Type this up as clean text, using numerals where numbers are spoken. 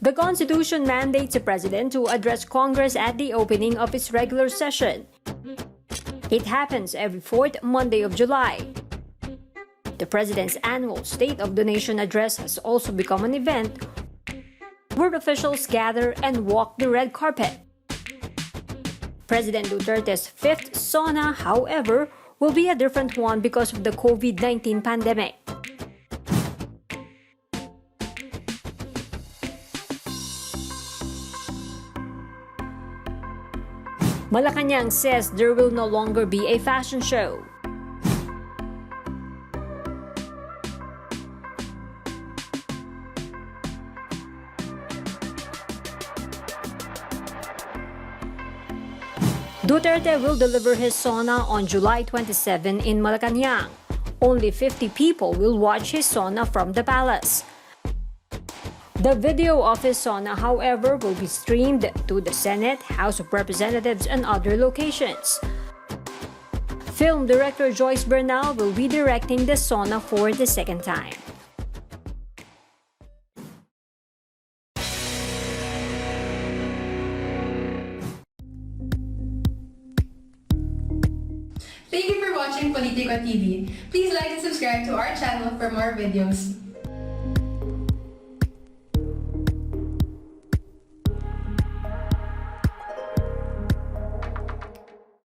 The Constitution mandates the President to address Congress at the opening of its regular session. It happens every fourth Monday of July. The President's annual State of the Nation address has also become an event where officials gather and walk the red carpet. President Duterte's fifth SONA, however, will be a different one because of the COVID-19 pandemic. Malacanang says there will no longer be a fashion show. Duterte will deliver his SONA on July 27 in Malacanang. Only 50 people will watch his SONA from the palace. The video of his SONA, however, will be streamed to the Senate, House of Representatives, and other locations. Film director Joyce Bernal will be directing the SONA for the second time. Thank you for watching Politico TV. Please like and subscribe to our channel for more videos.